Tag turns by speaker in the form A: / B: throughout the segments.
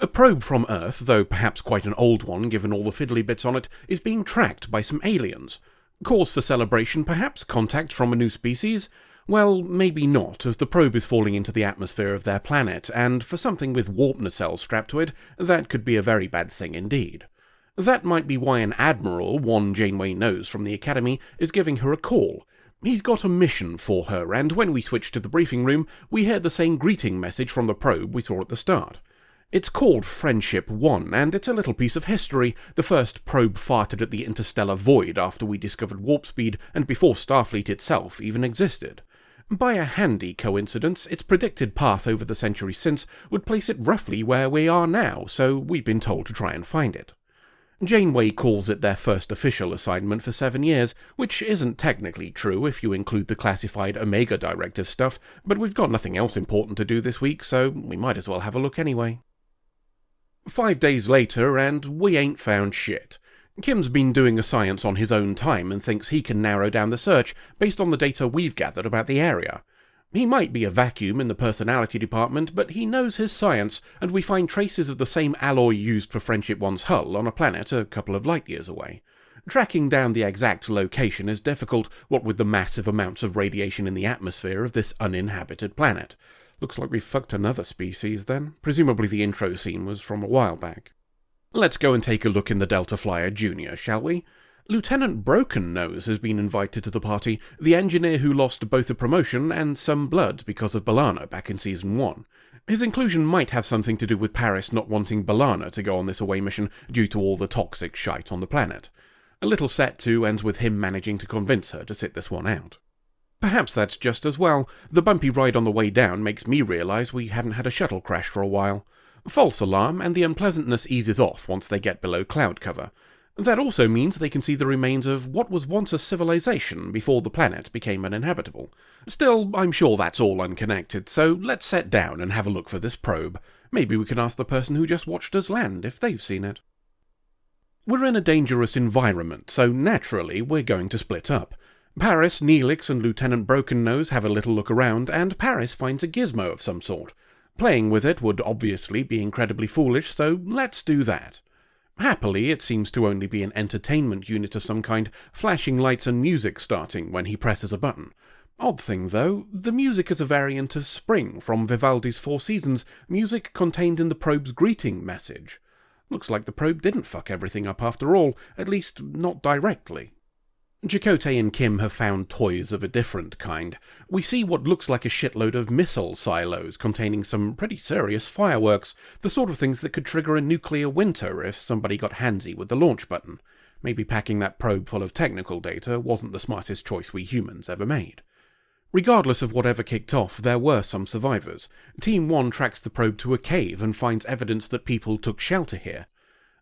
A: A probe from Earth, though perhaps quite an old one given all the fiddly bits on it, is being tracked by some aliens. Cause for celebration perhaps? Contact from a new species? Well, maybe not, as the probe is falling into the atmosphere of their planet, and for something with warp nacelles strapped to it, that could be a very bad thing indeed. That might be why an admiral, one Janeway knows from the Academy, is giving her a call. He's got a mission for her, and when we switch to the briefing room, we hear the same greeting message from the probe we saw at the start. It's called Friendship 1, and it's a little piece of history. The first probe farted at the interstellar void after we discovered warp speed, and before Starfleet itself even existed. By a handy coincidence, its predicted path over the centuries since would place it roughly where we are now, so we've been told to try and find it. Janeway calls it their first official assignment for 7 years, which isn't technically true if you include the classified Omega Directive stuff, but we've got nothing else important to do this week, so we might as well have a look anyway. 5 days later, and we ain't found shit. Kim's been doing a science on his own time and thinks he can narrow down the search based on the data we've gathered about the area. He might be a vacuum in the personality department, but he knows his science, and we find traces of the same alloy used for Friendship 1's hull on a planet a couple of light years away. Tracking down the exact location is difficult, what with the massive amounts of radiation in the atmosphere of this uninhabited planet. Looks like we've fucked another species then. Presumably the intro scene was from a while back. Let's go and take a look in the Delta Flyer Junior, shall we? Lieutenant Broken Nose has been invited to the party, the engineer who lost both a promotion and some blood because of B'Elanna back in Season 1. His inclusion might have something to do with Paris not wanting B'Elanna to go on this away mission due to all the toxic shite on the planet. A little set too ends with him managing to convince her to sit this one out. Perhaps that's just as well. The bumpy ride on the way down makes me realise we haven't had a shuttle crash for a while. False alarm, and the unpleasantness eases off once they get below cloud cover. That also means they can see the remains of what was once a civilization before the planet became uninhabitable. Still, I'm sure that's all unconnected, so let's set down and have a look for this probe. Maybe we can ask the person who just watched us land if they've seen it. We're in a dangerous environment, so naturally we're going to split up. Paris, Neelix, and Lieutenant Broken Nose have a little look around, and Paris finds a gizmo of some sort. Playing with it would obviously be incredibly foolish, so let's do that. Happily, it seems to only be an entertainment unit of some kind, flashing lights and music starting when he presses a button. Odd thing, though, the music is a variant of Spring from Vivaldi's Four Seasons, music contained in the probe's greeting message. Looks like the probe didn't fuck everything up after all, at least not directly. Chakotay and Kim have found toys of a different kind. We see what looks like a shitload of missile silos containing some pretty serious fireworks, the sort of things that could trigger a nuclear winter if somebody got handsy with the launch button. Maybe packing that probe full of technical data wasn't the smartest choice we humans ever made. Regardless of whatever kicked off, there were some survivors. Team 1 tracks the probe to a cave and finds evidence that people took shelter here.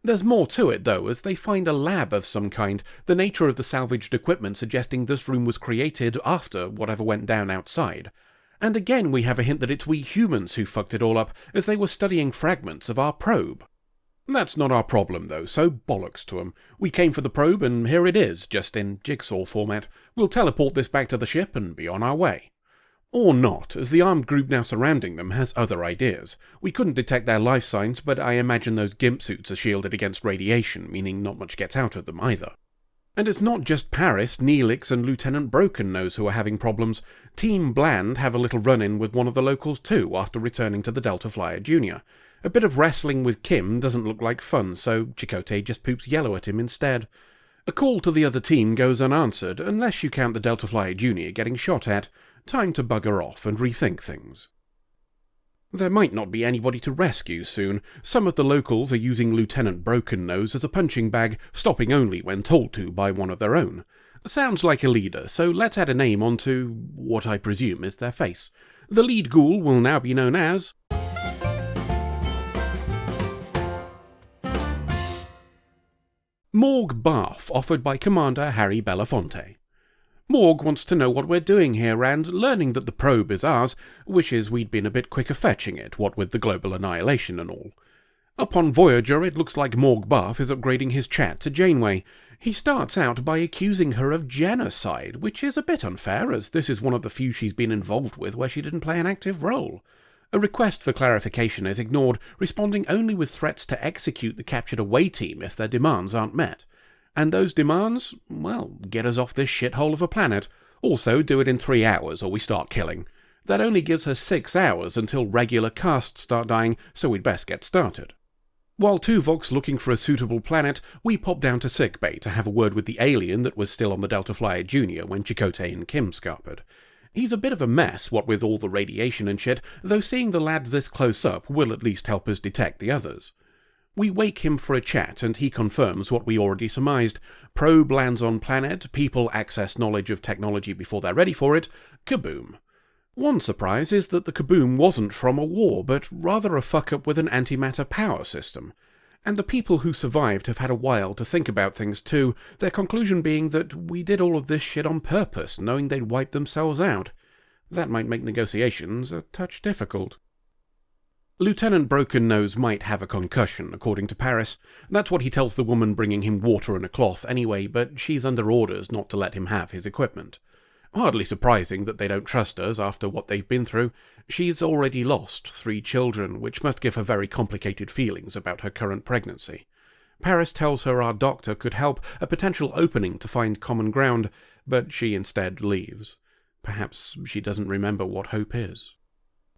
A: There's more to it, though, as they find a lab of some kind, the nature of the salvaged equipment suggesting this room was created after whatever went down outside. And again we have a hint that it's we humans who fucked it all up, as they were studying fragments of our probe. That's not our problem, though, so bollocks to 'em. We came for the probe, and here it is, just in jigsaw format. We'll teleport this back to the ship and be on our way. Or not, as the armed group now surrounding them has other ideas. We couldn't detect their life signs, but I imagine those gimp suits are shielded against radiation, meaning not much gets out of them either. And it's not just Paris, Neelix, and Lieutenant Broken Nose who are having problems. Team Bland have a little run-in with one of the locals too, after returning to the Delta Flyer Junior. A bit of wrestling with Kim doesn't look like fun, so Chakotay just poops yellow at him instead. A call to the other team goes unanswered, unless you count the Delta Flyer Junior getting shot at. Time to bugger off and rethink things. There might not be anybody to rescue soon. Some of the locals are using Lieutenant Broken Nose as a punching bag, stopping only when told to by one of their own. Sounds like a leader, so let's add a name onto what I presume is their face. The lead ghoul will now be known as... Morg Bath, offered by Commander Harry Belafonte. Morg wants to know what we're doing here, and learning that the probe is ours, wishes we'd been a bit quicker fetching it, what with the global annihilation and all. Up on Voyager, it looks like Morg Bath is upgrading his chat to Janeway. He starts out by accusing her of genocide, which is a bit unfair, as this is one of the few she's been involved with where she didn't play an active role. A request for clarification is ignored, responding only with threats to execute the captured away team if their demands aren't met. And those demands, well, get us off this shithole of a planet. Also, do it in 3 hours or we start killing. That only gives her 6 hours until regular casts start dying, so we'd best get started. While Tuvok's looking for a suitable planet, we pop down to sickbay to have a word with the alien that was still on the Delta Flyer Jr. when Chakotay and Kim scarpered. He's a bit of a mess, what with all the radiation and shit, though seeing the lad this close up will at least help us detect the others. We wake him for a chat, and he confirms what we already surmised. Probe lands on planet, people access knowledge of technology before they're ready for it, kaboom. One surprise is that the kaboom wasn't from a war, but rather a fuck-up with an antimatter power system. And the people who survived have had a while to think about things too, their conclusion being that we did all of this shit on purpose, knowing they'd wipe themselves out. That might make negotiations a touch difficult. Lieutenant Broken Nose might have a concussion, according to Paris. That's what he tells the woman bringing him water and a cloth anyway, but she's under orders not to let him have his equipment. Hardly surprising that they don't trust us after what they've been through. She's already lost 3 children, which must give her very complicated feelings about her current pregnancy. Paris tells her our doctor could help, a potential opening to find common ground, but she instead leaves. Perhaps she doesn't remember what hope is.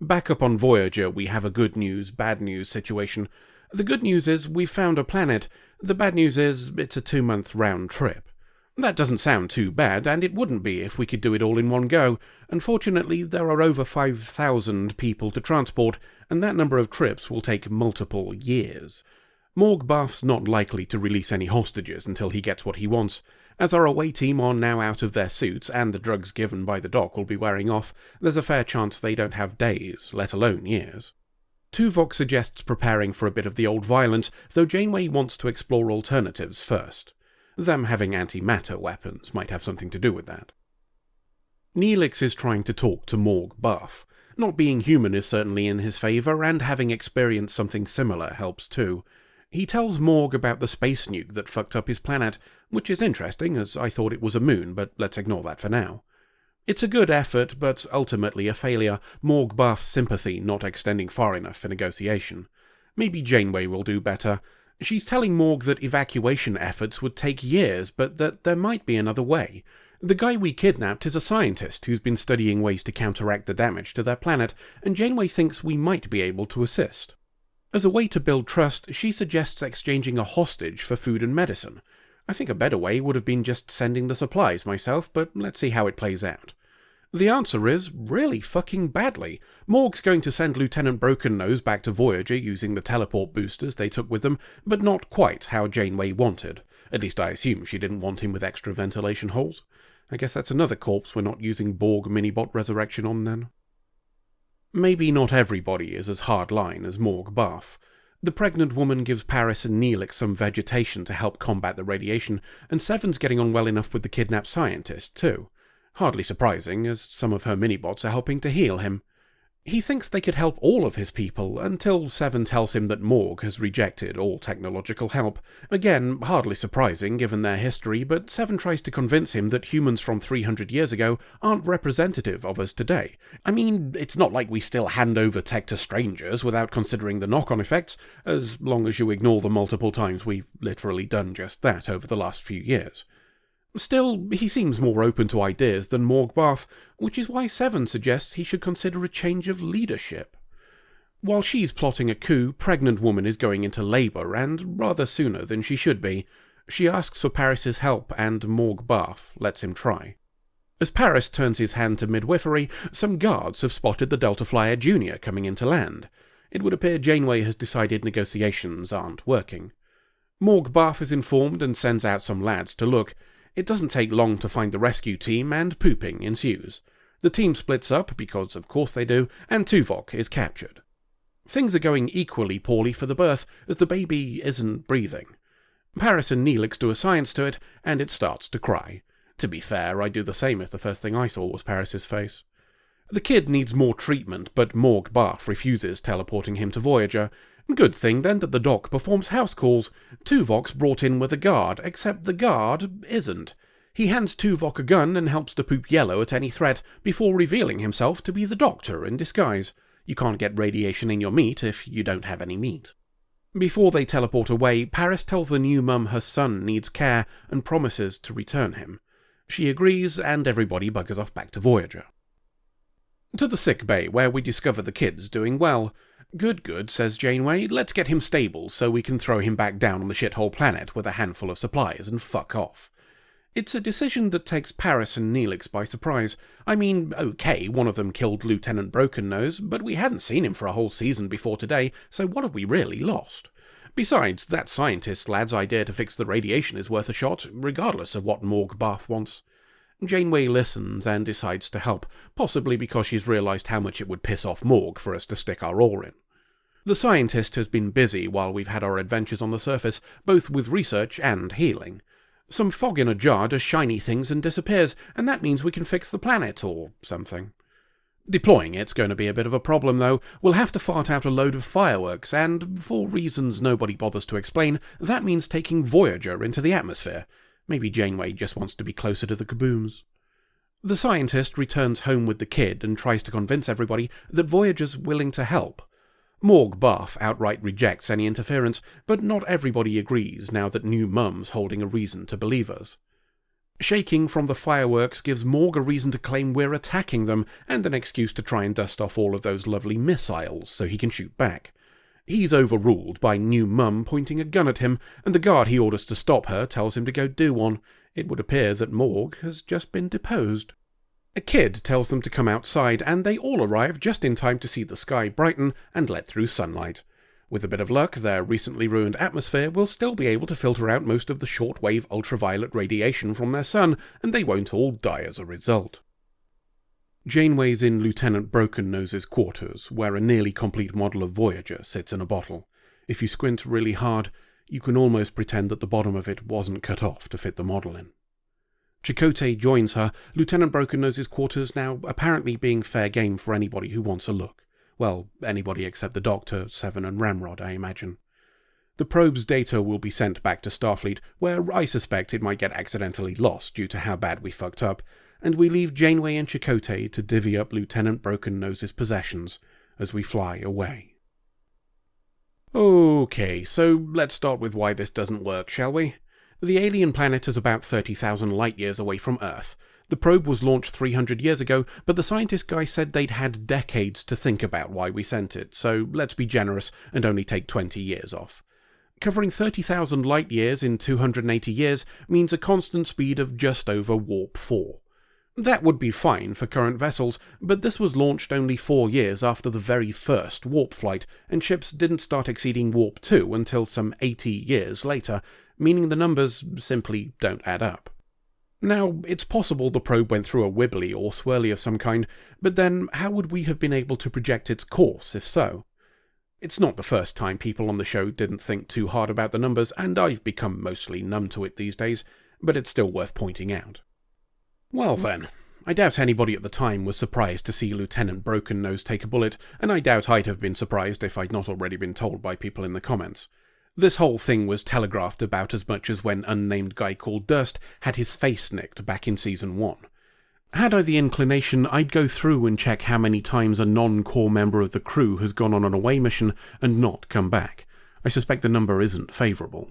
A: Back up on Voyager, we have a good news, bad news situation. The good news is we've found a planet. The bad news is it's a 2-month round trip. That doesn't sound too bad, and it wouldn't be if we could do it all in one go. Unfortunately, there are over 5,000 people to transport, and that number of trips will take multiple years. Morgbarf's not likely to release any hostages until he gets what he wants. As our away team are now out of their suits, and the drugs given by the doc will be wearing off, there's a fair chance they don't have days, let alone years. Tuvok suggests preparing for a bit of the old violence, though Janeway wants to explore alternatives first. Them having antimatter weapons might have something to do with that. Neelix is trying to talk to Morg-Barf. Not being human is certainly in his favour, and having experienced something similar helps too. He tells Morg about the space nuke that fucked up his planet, which is interesting, as I thought it was a moon, but let's ignore that for now. It's a good effort, but ultimately a failure, Morg-Barf's sympathy not extending far enough for negotiation. Maybe Janeway will do better. She's telling Morg that evacuation efforts would take years, but that there might be another way. The guy we kidnapped is a scientist who's been studying ways to counteract the damage to their planet, and Janeway thinks we might be able to assist. As a way to build trust, she suggests exchanging a hostage for food and medicine. I think a better way would have been just sending the supplies myself, but let's see how it plays out. The answer is really fucking badly. Morg's going to send Lieutenant Broken Nose back to Voyager using the teleport boosters they took with them, but not quite how Janeway wanted. At least I assume she didn't want him with extra ventilation holes. I guess that's another corpse we're not using Borg Minibot Resurrection on then. Maybe not everybody is as hardline as Morg-Barf. The pregnant woman gives Paris and Neelix some vegetation to help combat the radiation, and Seven's getting on well enough with the kidnapped scientist too. Hardly surprising, as some of her minibots are helping to heal him. He thinks they could help all of his people, until Seven tells him that Morg has rejected all technological help. Again, hardly surprising given their history, but Seven tries to convince him that humans from 300 years ago aren't representative of us today. I mean, it's not like we still hand over tech to strangers without considering the knock-on effects, as long as you ignore the multiple times we've literally done just that over the last few years. Still, he seems more open to ideas than Morg-Barf, which is why Seven suggests he should consider a change of leadership. While she's plotting a coup, pregnant woman is going into labour, and rather sooner than she should be. She asks for Paris's help, and Morg-Barf lets him try. As Paris turns his hand to midwifery, some guards have spotted the Delta Flyer Jr. coming into land. It would appear Janeway has decided negotiations aren't working. Morg-Barf is informed and sends out some lads to look. It doesn't take long to find the rescue team, and pooping ensues. The team splits up, because of course they do, and Tuvok is captured. Things are going equally poorly for the birth, as the baby isn't breathing. Paris and Neelix do a science to it, and it starts to cry. To be fair, I'd do the same if the first thing I saw was Paris's face. The kid needs more treatment, but Morg-Barf refuses teleporting him to Voyager. Good thing, then, that the doc performs house calls. Tuvok's brought in with a guard, except the guard isn't. He hands Tuvok a gun and helps to poop yellow at any threat, before revealing himself to be the Doctor in disguise. You can't get radiation in your meat if you don't have any meat. Before they teleport away, Paris tells the new mum her son needs care and promises to return him. She agrees, and everybody buggers off back to Voyager. To the sick bay, where we discover the kid's doing well. Good, says Janeway, let's get him stable so we can throw him back down on the shithole planet with a handful of supplies and fuck off. It's a decision that takes Paris and Neelix by surprise. I mean, okay, one of them killed Lieutenant Brokennose, but we hadn't seen him for a whole season before today, so what have we really lost? Besides, that scientist lad's idea to fix the radiation is worth a shot, regardless of what Morg Barth wants. Janeway listens and decides to help, possibly because she's realised how much it would piss off Morg for us to stick our oar in. The scientist has been busy while we've had our adventures on the surface, both with research and healing. Some fog in a jar does shiny things and disappears, and that means we can fix the planet, or something. Deploying it's going to be a bit of a problem, though. We'll have to fart out a load of fireworks, and, for reasons nobody bothers to explain, that means taking Voyager into the atmosphere. Maybe Janeway just wants to be closer to the kabooms. The scientist returns home with the kid and tries to convince everybody that Voyager's willing to help. Morg Barth outright rejects any interference, but not everybody agrees now that new mum's holding a reason to believe us. Shaking from the fireworks gives Morg a reason to claim we're attacking them, and an excuse to try and dust off all of those lovely missiles so he can shoot back. He's overruled by new mum pointing a gun at him, and the guard he orders to stop her tells him to go do one. It would appear that Morg has just been deposed. A kid tells them to come outside, and they all arrive just in time to see the sky brighten and let through sunlight. With a bit of luck, their recently ruined atmosphere will still be able to filter out most of the shortwave ultraviolet radiation from their sun, and they won't all die as a result. Janeway's in Lieutenant Brokennose's quarters, where a nearly complete model of Voyager sits in a bottle. If you squint really hard, you can almost pretend that the bottom of it wasn't cut off to fit the model in. Chakotay joins her, Lieutenant Brokennose's quarters now apparently being fair game for anybody who wants a look. Well, anybody except the Doctor, Seven and Ramrod, I imagine. The probe's data will be sent back to Starfleet, where I suspect it might get accidentally lost due to how bad we fucked up, and we leave Janeway and Chakotay to divvy up Lieutenant Brokennose's possessions as we fly away. Okay, so let's start with why this doesn't work, shall we? The alien planet is about 30,000 light-years away from Earth. The probe was launched 300 years ago, but the scientist guy said they'd had decades to think about why we sent it, so let's be generous and only take 20 years off. Covering 30,000 light-years in 280 years means a constant speed of just over warp 4. That would be fine for current vessels, but this was launched only 4 years after the very first warp flight, and ships didn't start exceeding warp 2 until some 80 years later, meaning the numbers simply don't add up. Now, it's possible the probe went through a wibbly or swirly of some kind, but then how would we have been able to project its course if so? It's not the first time people on the show didn't think too hard about the numbers, and I've become mostly numb to it these days, but it's still worth pointing out. Well then, I doubt anybody at the time was surprised to see Lieutenant Brokennose take a bullet, and I doubt I'd have been surprised if I'd not already been told by people in the comments. This whole thing was telegraphed about as much as when unnamed guy called Durst had his face nicked back in Season 1. Had I the inclination, I'd go through and check how many times a non-core member of the crew has gone on an away mission and not come back. I suspect the number isn't favourable.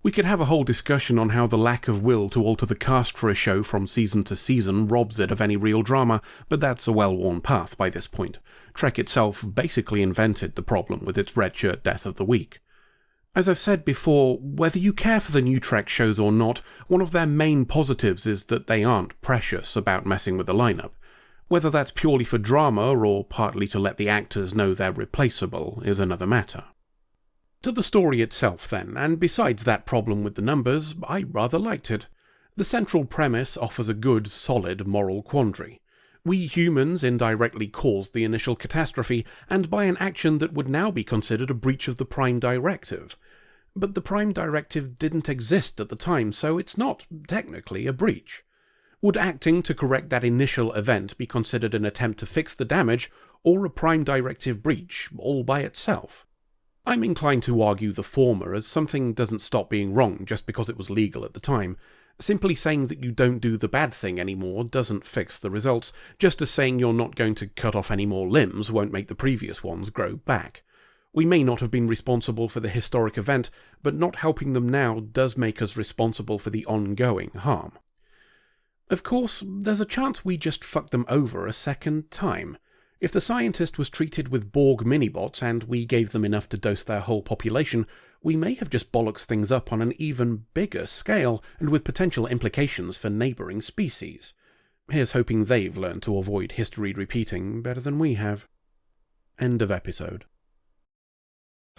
A: We could have a whole discussion on how the lack of will to alter the cast for a show from season to season robs it of any real drama, but that's a well-worn path by this point. Trek itself basically invented the problem with its red shirt death of the week. As I've said before, whether you care for the new Trek shows or not, one of their main positives is that they aren't precious about messing with the lineup. Whether that's purely for drama or partly to let the actors know they're replaceable is another matter. To the story itself then, and besides that problem with the numbers, I rather liked it. The central premise offers a good, solid moral quandary. We humans indirectly caused the initial catastrophe, and by an action that would now be considered a breach of the Prime Directive. But the Prime Directive didn't exist at the time, so it's not, technically, a breach. Would acting to correct that initial event be considered an attempt to fix the damage, or a Prime Directive breach, all by itself? I'm inclined to argue the former, as something doesn't stop being wrong just because it was legal at the time. Simply saying that you don't do the bad thing anymore doesn't fix the results, just as saying you're not going to cut off any more limbs won't make the previous ones grow back. We may not have been responsible for the historic event, but not helping them now does make us responsible for the ongoing harm. Of course, there's a chance we just fucked them over a second time. If the scientist was treated with Borg minibots and we gave them enough to dose their whole population, we may have just bollocks things up on an even bigger scale and with potential implications for neighbouring species. Here's hoping they've learned to avoid history repeating better than we have. End of episode.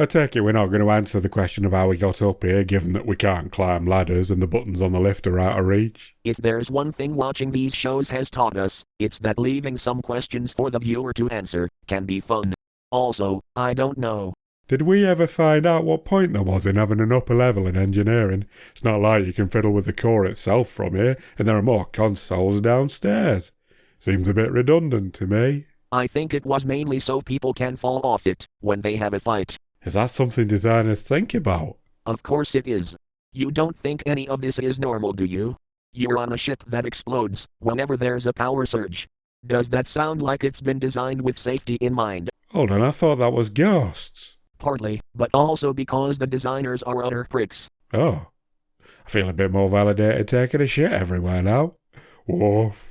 B: I take it we're not going to answer the question of how we got up here, given that we can't climb ladders and the buttons on the lift are out of reach.
C: If there's one thing watching these shows has taught us, it's that leaving some questions for the viewer to answer can be fun. Also, I don't know.
B: Did we ever find out what point there was in having an upper level in engineering? It's not like you can fiddle with the core itself from here, and there are more consoles downstairs. Seems a bit redundant to me.
C: I think it was mainly so people can fall off it when they have a fight.
B: Is that something designers think about?
C: Of course it is. You don't think any of this is normal, do you? You're on a ship that explodes whenever there's a power surge. Does that sound like it's been designed with safety in mind?
B: Hold on, I thought that was ghosts.
C: Partly, but also because the designers are utter pricks.
B: Oh. I feel a bit more validated taking a shit everywhere now. Woof.